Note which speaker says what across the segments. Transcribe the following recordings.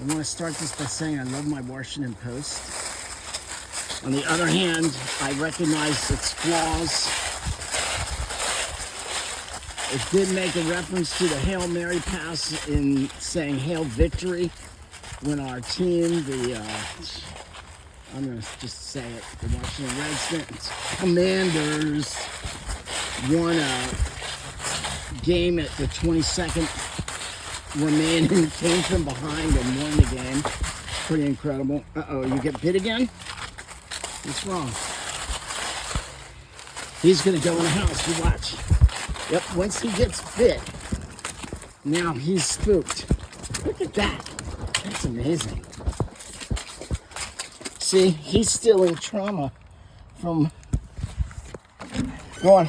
Speaker 1: I want to start this by saying I love my Washington Post. On the other hand, I recognize its flaws. It did make a reference to the Hail Mary pass in saying Hail Victory when our team, I'm going to just say it, the Washington Redskins Commanders won a game at the 22nd remaining, came from behind and won the game. Pretty incredible. Uh-oh, you get bit again? What's wrong? He's going to go in the house. You watch. Yep, once he gets bit, now he's spooked. Look at that. That's amazing. See, he's still in trauma from... Go on.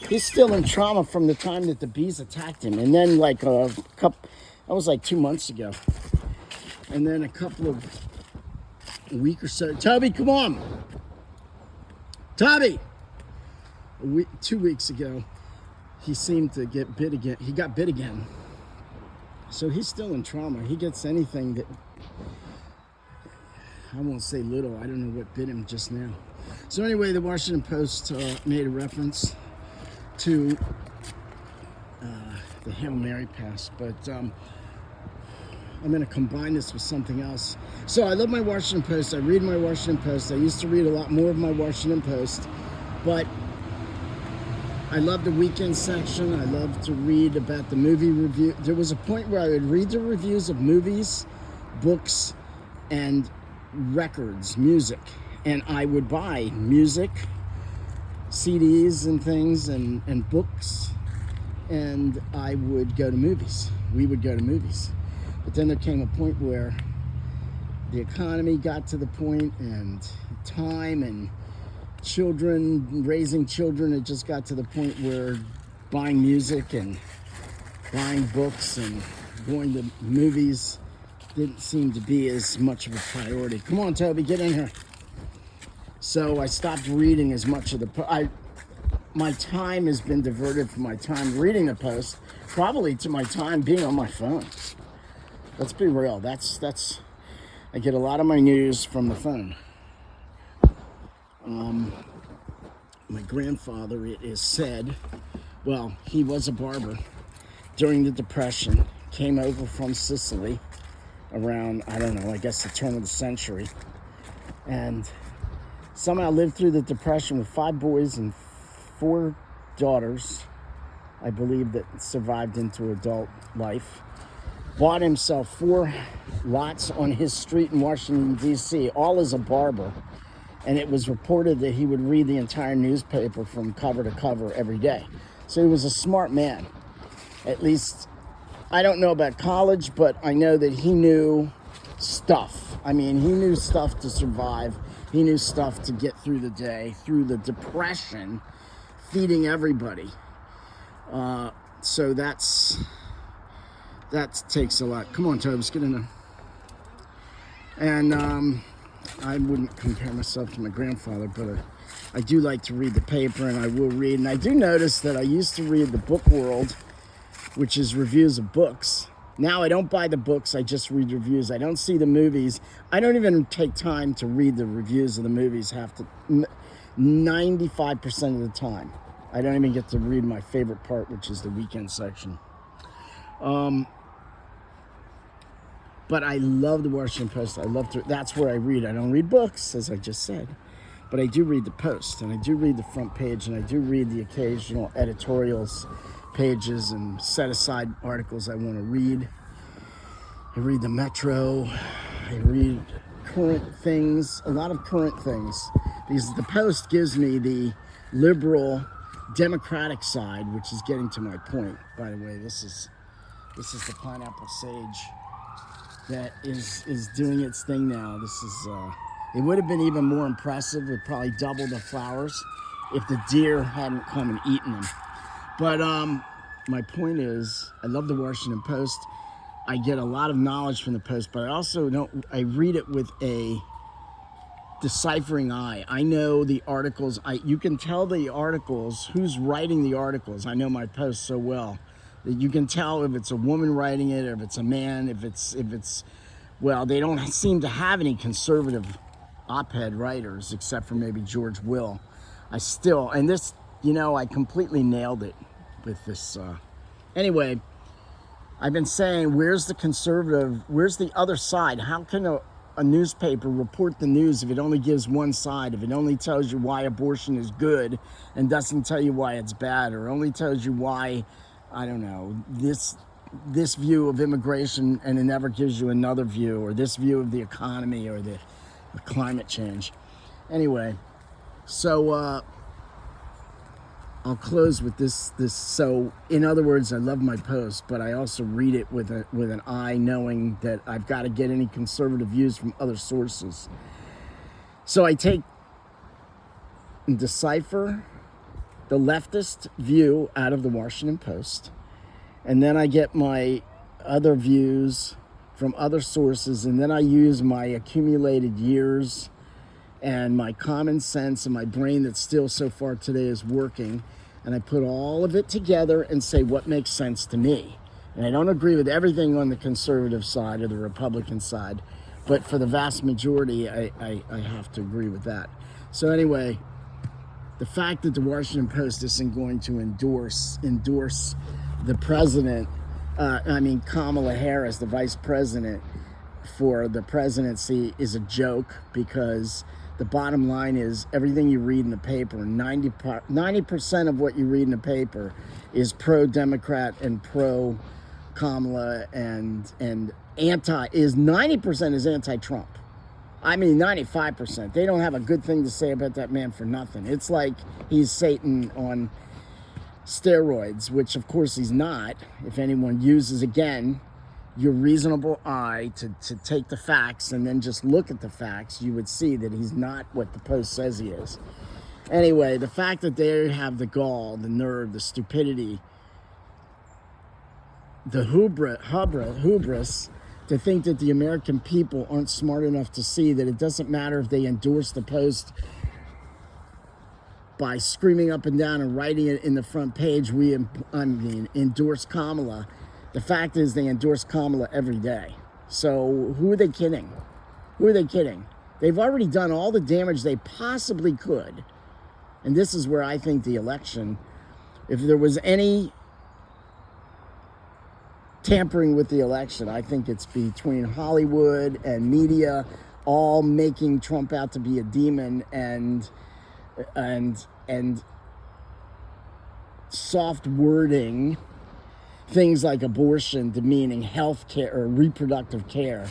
Speaker 1: He's still in trauma from the time that the bees attacked him. And then like that was like 2 months ago. And then a week or so. Toby, come on. Toby! 2 weeks ago, he seemed to get bit again. He got bit again. So he's still in trauma. He gets anything that, I won't say little, I don't know what bit him just now. So anyway, the Washington Post made a reference to the Hail Mary pass, but I'm going to combine this with something else. So I love my Washington Post. I read my Washington Post. I used to read a lot more of my Washington Post, but I love the weekend section. I love to read about the movie review. There was a point where I would read the reviews of movies, books, and records, music, and I would buy music, CDs and things, and books, and I would go to movies. We would go to movies. But then there came a point where the economy got to the point, and time and children, raising children, it just got to the point where buying music and buying books and going to movies didn't seem to be as much of a priority. Come on, Toby, get in here. So I stopped reading as much of my time has been diverted from my time reading the Post, probably to my time being on my phone. Let's be real. I get a lot of my news from the phone. My grandfather, it is said, well, he was a barber during the Depression, came over from Sicily around, I don't know, I guess the turn of the century, and somehow lived through the Depression with 5 boys and 4 daughters, I believe, that survived into adult life. Bought himself 4 lots on his street in Washington, D.C., all as a barber. And it was reported that he would read the entire newspaper from cover to cover every day. So he was a smart man. At least, I don't know about college, but I know that he knew stuff. I mean, he knew stuff to survive. He knew stuff to get through the day, through the Depression, feeding everybody. So that takes a lot. Come on, Tobes, get in there. And I wouldn't compare myself to my grandfather, but I do like to read the paper, and I will read. And I do notice that I used to read the Book World, which is reviews of books. Now I don't buy the books, I just read reviews. I don't see the movies. I don't even take time to read the reviews of the movies 95% of the time. I don't even get to read my favorite part, which is the weekend section. But I love the Washington Post. That's where I read. I don't read books, as I just said, but I do read the Post, and I do read the front page, and I do read the occasional editorials pages and set aside articles I want to read. I read the Metro. I read current things, a lot of current things, because the Post gives me the liberal democratic side, which is getting to my point. By the way, this is the pineapple sage that is doing its thing now. This is it would have been even more impressive with probably double the flowers if the deer hadn't come and eaten them. But my point is, I love the Washington Post. I get a lot of knowledge from the Post, but I also I read it with a deciphering eye. I know the articles. You can tell the articles, who's writing the articles. I know my Post so well. that you can tell if it's a woman writing it or if it's a man, if it's well, they don't seem to have any conservative op-ed writers except for maybe George Will. And this, I completely nailed it with this. Anyway, I've been saying, where's the other side? How can a newspaper report the news if it only gives one side, if it only tells you why abortion is good and doesn't tell you why it's bad, or only tells you why, I don't know, this view of immigration and it never gives you another view, or this view of the economy or the climate change. Anyway, so I'll close with this. So, in other words, I love my post, but I also read it with an eye, knowing that I've got to get any conservative views from other sources. So I take and decipher the leftist view out of the Washington Post, and then I get my other views from other sources, and then I use my accumulated years and my common sense and my brain that still so far today is working, and I put all of it together and say what makes sense to me. And I don't agree with everything on the conservative side or the Republican side, but for the vast majority, I have to agree with that. So anyway, the fact that the Washington Post isn't going to endorse the president, Kamala Harris, the vice president for the presidency, is a joke, because the bottom line is everything you read in the paper, 90% of what you read in the paper is pro-Democrat and pro-Kamala and 90% is anti-Trump. 95%. They don't have a good thing to say about that man for nothing. It's like he's Satan on steroids, which of course he's not. If anyone uses, again, your reasonable eye to take the facts and then just look at the facts, you would see that he's not what the Post says he is. Anyway, the fact that they have the gall, the nerve, the stupidity, the hubris to think that the American people aren't smart enough to see that it doesn't matter if they endorse the Post by screaming up and down and writing it in the front page, endorse Kamala. The fact is they endorse Kamala every day. So who are they kidding? They've already done all the damage they possibly could. And this is where I think the election, if there was any tampering with the election, I think it's between Hollywood and media all making Trump out to be a demon and soft wording things like abortion demeaning health care or reproductive care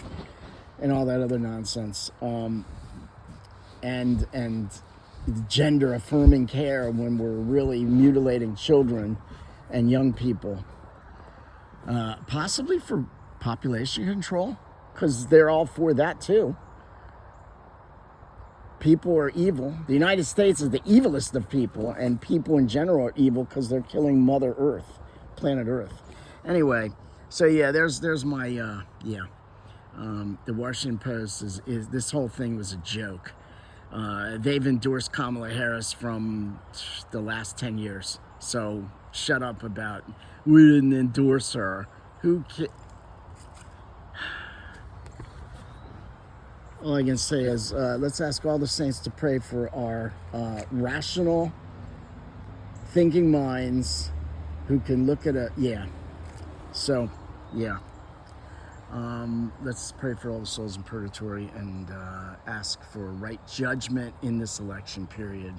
Speaker 1: and all that other nonsense, and gender affirming care when we're really mutilating children and young people, possibly for population control, because they're all for that too. People are evil. The United States is the evilest of people, and people in general are evil because they're killing Mother Earth, planet Earth. Anyway, so yeah, there's my the Washington Post is this whole thing was a joke. They've endorsed Kamala Harris from the last 10 years. So shut up about we didn't endorse her. All I can say is let's ask all the saints to pray for our rational thinking minds who can look at So, yeah. Let's pray for all the souls in purgatory and ask for right judgment in this election period.